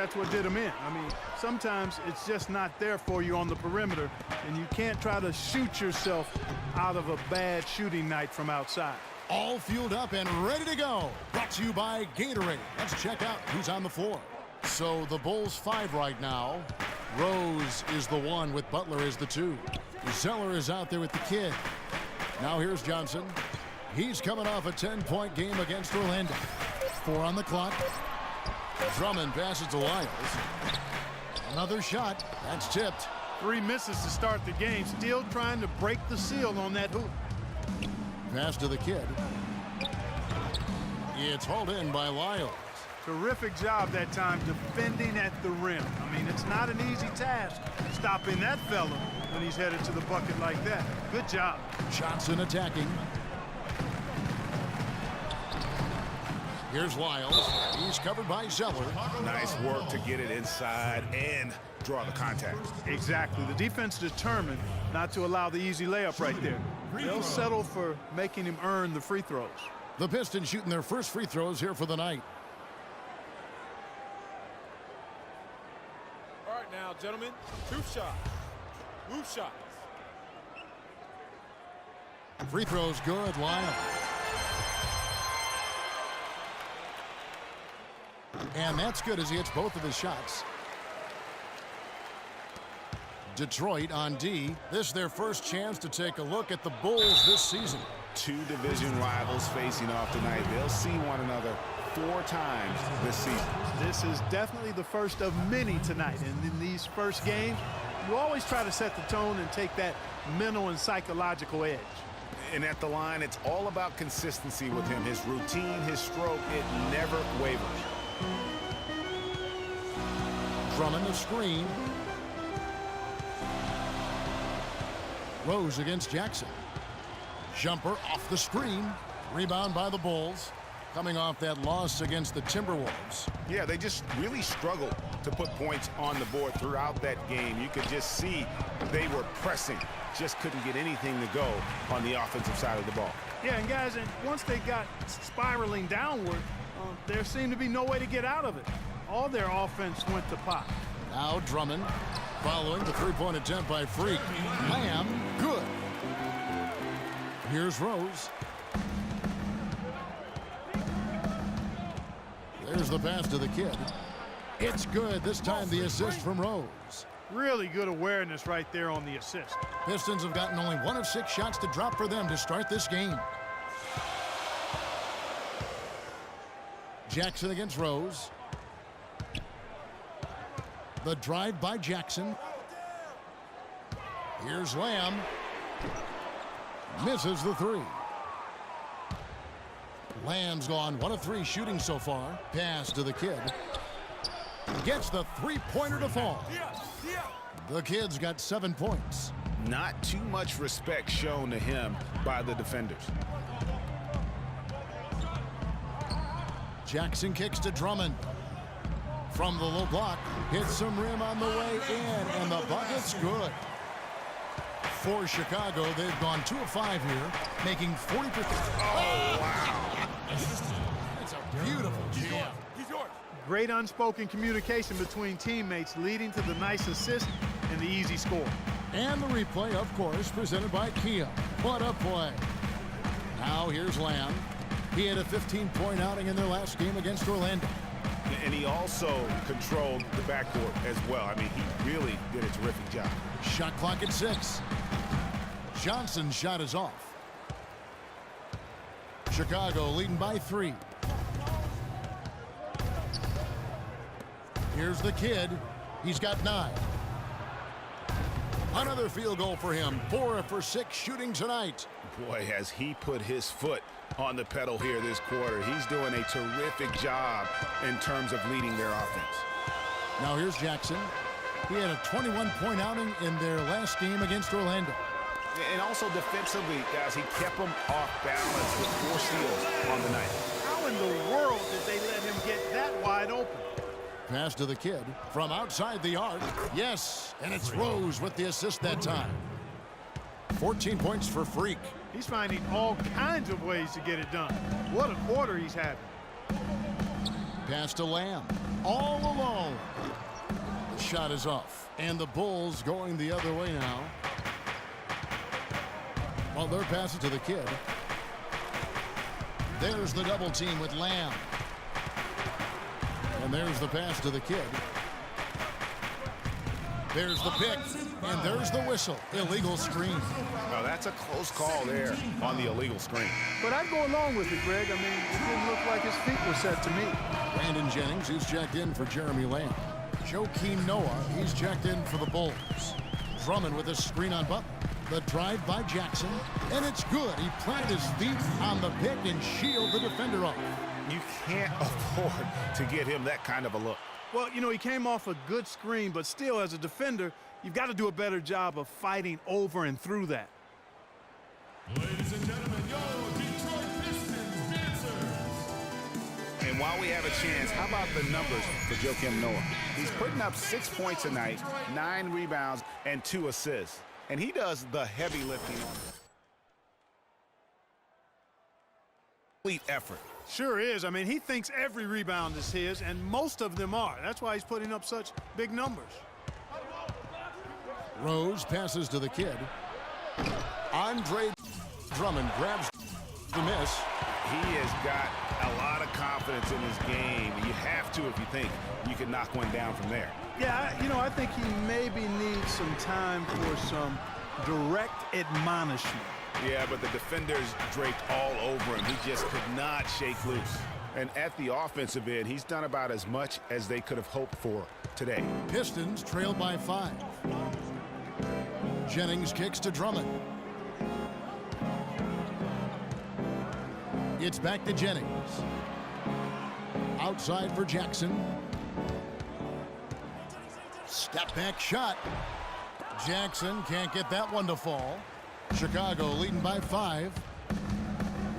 That's what did him in. I mean, sometimes it's just not there for you on the perimeter, and you can't try to shoot yourself out of a bad shooting night from outside. All fueled up and ready to go. Brought to you by Gatorade. Let's check out who's on the floor. So the Bulls 5 right now. Rose is the 1 with Butler as the 2. Zeller is out there with the kid. Now here's Johnson. He's coming off a 10-point game against Orlando. 4 on the clock. Drummond passes to Lyles. Another shot. That's tipped. 3 misses to start the game. Still trying to break the seal on that hoop. Pass to the kid. It's hauled in by Lyles. Terrific job that time defending at the rim. I mean, it's not an easy task stopping that fella when he's headed to the bucket like that. Good job. Johnson attacking. Here's Lyles. He's covered by Zeller. Nice work to get it inside and draw the contact. Exactly. The defense determined not to allow the easy layup right there. They'll settle for making him earn the free throws. The Pistons shooting their first free throws here for the night. All right now, gentlemen, 2 shots. Move shots. Free throws good. Lyles. And that's good as he hits both of his shots. Detroit on D. This is their first chance to take a look at the Bulls this season. 2 division rivals facing off tonight. They'll see one another 4 times this season. This is definitely the first of many tonight. And in these first games, you always try to set the tone and take that mental and psychological edge. And at the line, it's all about consistency with him. His routine, his stroke, it never wavers. Drummond a screen. Rose against Jackson. Jumper off the screen. Rebound by the Bulls. Coming off that loss against the Timberwolves. Yeah, they just really struggled to put points on the board throughout that game. You could just see they were pressing. Just couldn't get anything to go on the offensive side of the ball. Yeah, and guys, and once they got spiraling downward, there seemed to be no way to get out of it. All their offense went to pot. Now Drummond following the three-point attempt by Freak. Lamb, good. Here's Rose. There's the pass to the kid. It's good. This time the assist from Rose. Really good awareness right there on the assist. Pistons have gotten only 1 of 6 shots to drop for them to start this game. Jackson against Rose. The drive by Jackson. Here's Lamb. Misses the 3. Lamb's gone 1 of 3 shooting so far. Pass to the kid. Gets the 3-pointer to fall. The kid's got 7 points. Not too much respect shown to him by the defenders. Jackson kicks to Drummond. From the low block, hits some rim on the way in, and the bucket's good. For Chicago, they've gone 2 of 5 here, making 40%. Oh, wow. It's a beautiful jam. He's yours. Great unspoken communication between teammates leading to the nice assist and the easy score. And the replay, of course, presented by Kia. What a play. Now here's Lamb. He had a 15-point outing in their last game against Orlando. And he also controlled the backcourt as well. I mean, he really did a terrific job. Shot clock at 6. Johnson's shot is off. Chicago leading by 3. Here's the kid. He's got 9. Another field goal for him. 4 for 6 shooting tonight. Boy, has he put his foot on the pedal here this quarter. He's doing a terrific job in terms of leading their offense. Now here's Jackson. He had a 21-point outing in their last game against Orlando. And also defensively, guys, he kept them off balance with 4 steals on the night. How in the world did they let him get that wide open? Pass to the kid from outside the arc. Yes, and it's Rose with the assist that time. 14 points for Freak. He's finding all kinds of ways to get it done. What a quarter he's having. Pass to Lamb. All alone. shot is off. And the Bulls going the other way now. Well, they're passing to the kid. There's the double team with Lamb. And there's the pass to the kid. There's the pick. And there's the whistle. Illegal screen. Oh, that's a close call there on the illegal screen. But I'd go along with it, Greg. I mean, it didn't look like his feet were set to me. Brandon Jennings, who's checked in for Jeremy Lamb. Joakim Noah, he's checked in for the Bulls. Drummond with a screen on Butler. The drive by Jackson, and it's good. He planted his feet on the pick and shielded the defender off. You can't afford to get him that kind of a look. Well, you know, he came off a good screen, but still, as a defender, you've got to do a better job of fighting over and through that. Ladies and gentlemen, your Detroit Pistons dancers. And while we have a chance, how about the numbers for Joakim Noah? He's putting up 6 points a night, 9 rebounds, and 2 assists. And he does the heavy lifting. Complete effort. Sure is. I mean, he thinks every rebound is his, and most of them are. That's why he's putting up such big numbers. Rose passes to the kid. Andre Drummond grabs the miss. He has got a lot of confidence in his game. You have to if you think you can knock one down from there. Yeah, you know, I think he maybe needs some time for some direct admonishment. Yeah, but the defenders draped all over him. He just could not shake loose. And at the offensive end, he's done about as much as they could have hoped for today. Pistons trail by 5. Jennings kicks to Drummond. It's back to Jennings. Outside for Jackson. Step back shot. Jackson can't get that one to fall. Chicago leading by 5.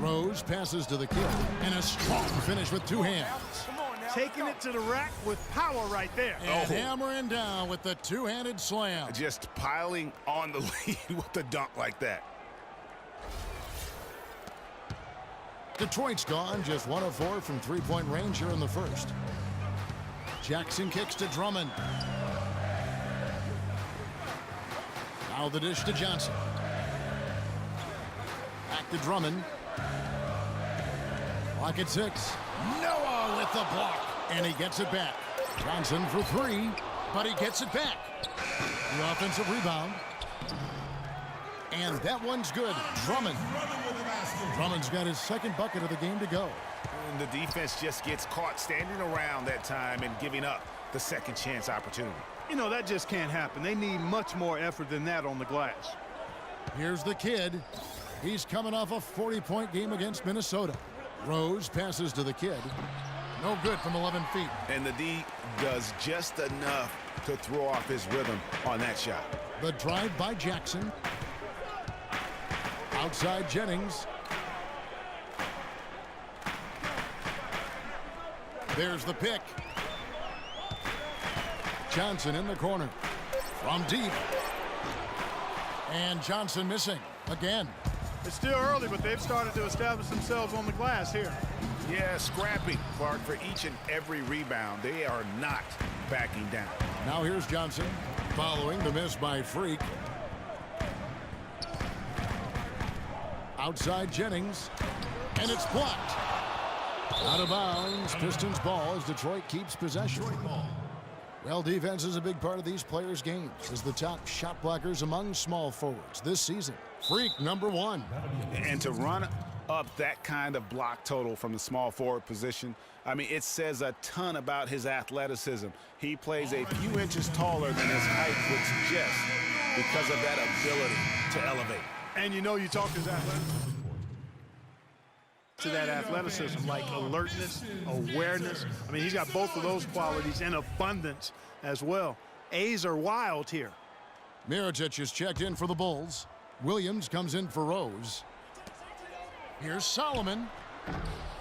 Rose passes to the kid. And a strong finish with 2 hands. Taking it to the rack with power right there. And hammering down with the 2-handed slam. Just piling on the lead with a dunk like that. Detroit's gone just 1 of 4 from 3-point range here in the first. Jackson kicks to Drummond. Now the dish to Johnson. Back to Drummond. Clock at 6. Noah with the block. And he gets it back. Johnson for 3, but he gets it back. The offensive rebound. And that one's good. Drummond. Drummond's got his second bucket of the game to go. And the defense just gets caught standing around that time and giving up the second chance opportunity. You know, that just can't happen. They need much more effort than that on the glass. Here's the kid. He's coming off a 40-point game against Minnesota. Rose passes to the kid. No good from 11 feet. And the D does just enough to throw off his rhythm on that shot. The drive by Jackson. Outside Jennings. There's the pick. Johnson in the corner. From deep. And Johnson missing again. It's still early, but they've started to establish themselves on the glass here. Yeah, scrapping, Clark, for each and every rebound. They are not backing down. Now here's Johnson following the miss by Freak. Outside Jennings. And it's blocked. Out of bounds. Pistons ball as Detroit keeps possession. Well, defense is a big part of these players' games as the top shot blockers among small forwards this season. Freak, number 1. And to run up that kind of block total from the small forward position, I mean, it says a ton about his athleticism. He plays a few inches taller than his height would suggest because of that ability to elevate. And you know, you talk to that athleticism, like alertness, awareness. I mean, he's got both of those qualities in abundance as well. A's are wild here. Mirotic is checked in for the Bulls. Williams comes in for Rose. Here's Solomon.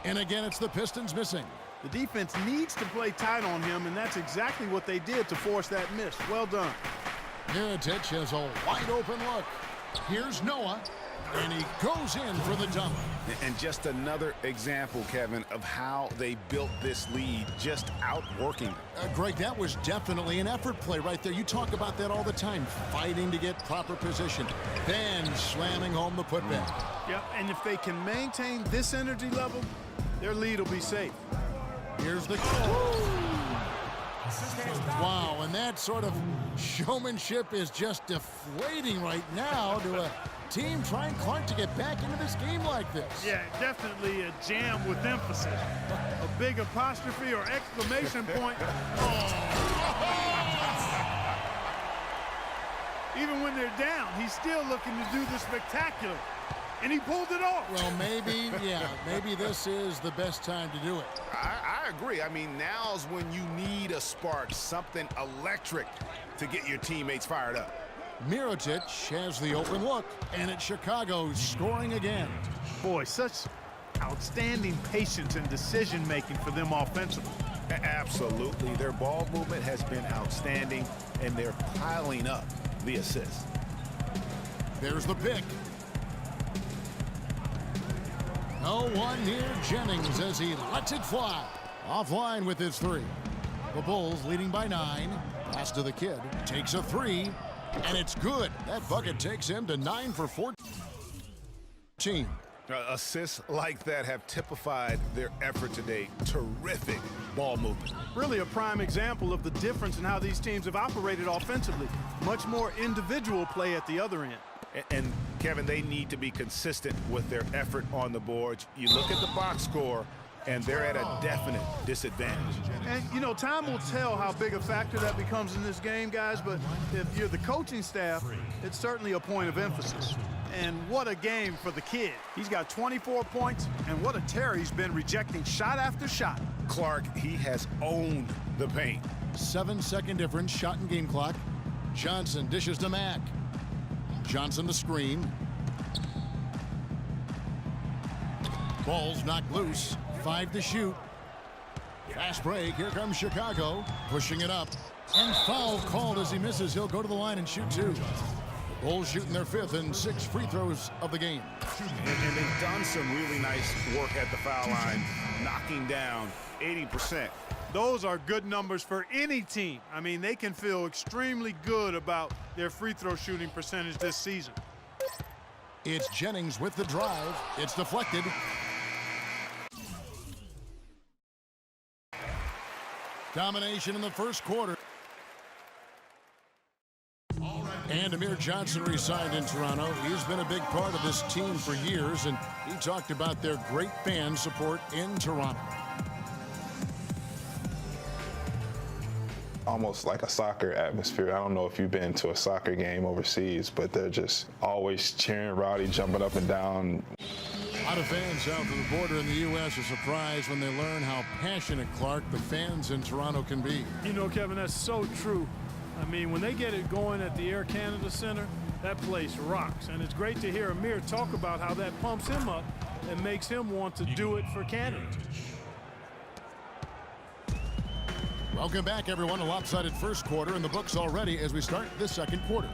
And again, it's the Pistons missing. The defense needs to play tight on him, and that's exactly what they did to force that miss. Well done. Mirotic has a wide open look. Here's Noah. And he goes in for the dunk. And just another example, Kevin, of how they built this lead, just outworking them. Greg, that was definitely an effort play right there. You talk about that all the time, fighting to get proper position, then slamming home the putback. Yep, and if they can maintain this energy level, their lead will be safe. Here's the wow, and that sort of showmanship is just deflating right now to a team trying Clark to get back into this game like this. Yeah, definitely a jam with emphasis. A big apostrophe or exclamation point. Even when they're down, he's still looking to do the spectacular. And he pulled it off. Well, maybe, yeah, maybe this is the best time to do it. I agree. I mean, now's when you need a spark, something electric to get your teammates fired up. Mirotic has the open look, and it's Chicago scoring again. Boy, such outstanding patience and decision-making for them offensively. Absolutely. Their ball movement has been outstanding, and they're piling up the assists. There's the pick. No one near Jennings as he lets it fly. Offline with his three. The Bulls leading by 9. Pass to the kid. Takes a three, and it's good. That bucket takes him to 9 for 14. Assists like that have typified their effort today. Terrific ball movement. Really a prime example of the difference in how these teams have operated offensively. Much more individual play at the other end. And Kevin, they need to be consistent with their effort on the boards. You look at the box score, and they're at a definite disadvantage. And, you know, time will tell how big a factor that becomes in this game, guys, but if you're the coaching staff, it's certainly a point of emphasis. And what a game for the kid. He's got 24 points, and what a tear he's been rejecting shot after shot. Clark, he has owned the paint. 7-second difference, shot and game clock. Johnson dishes to Mack. Johnson the screen. Ball's knocked loose. 5 to shoot. Fast break. Here comes Chicago. Pushing it up. And foul called as he misses. He'll go to the line and shoot 2. The Bulls shooting their 5th and 6 free throws of the game. And they've done some really nice work at the foul line, knocking down 80%. Those are good numbers for any team. I mean, they can feel extremely good about their free throw shooting percentage this season. It's Jennings with the drive. It's deflected. Domination in the first quarter. And Amir Johnson re-signed in Toronto. He's been a big part of this team for years, and he talked about their great fan support in Toronto. Almost like a soccer atmosphere. I don't know if you've been to a soccer game overseas, but they're just always cheering, rowdy, jumping up and down. A lot of fans south of the border in the U.S. are surprised when they learn how passionate, Clark, the fans in Toronto can be. You know, Kevin, that's so true. I mean, when they get it going at the Air Canada Center, that place rocks. And it's great to hear Amir talk about how that pumps him up and makes him want to do it for Canada. Welcome back, everyone. A lopsided first quarter in the books already as we start the second quarter.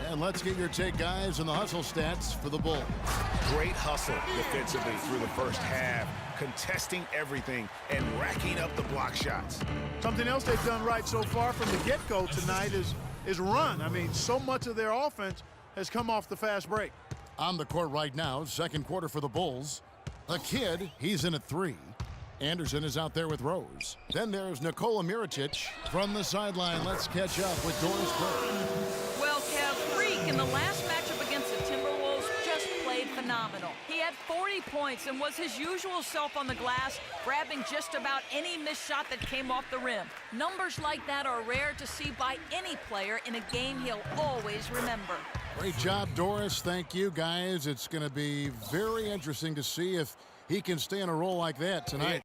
And let's get your take, guys, on the hustle stats for the Bulls. Great hustle defensively through the first half, contesting everything and racking up the block shots. Something else they've done right so far from the get-go tonight is run. I mean, so much of their offense has come off the fast break. On the court right now, second quarter for the Bulls. A kid, he's in at 3. Anderson is out there with Rose. Then there's Nikola Mirotic from the sideline. Let's catch up with Doris Burke. Well, Kev, Freak in the last matchup against the Timberwolves just played phenomenal. He had 40 points and was his usual self on the glass, grabbing just about any missed shot that came off the rim. Numbers like that are rare to see by any player in a game he'll always remember. Great job, Doris. Thank you, guys. It's going to be very interesting to see if he can stay on a roll like that tonight.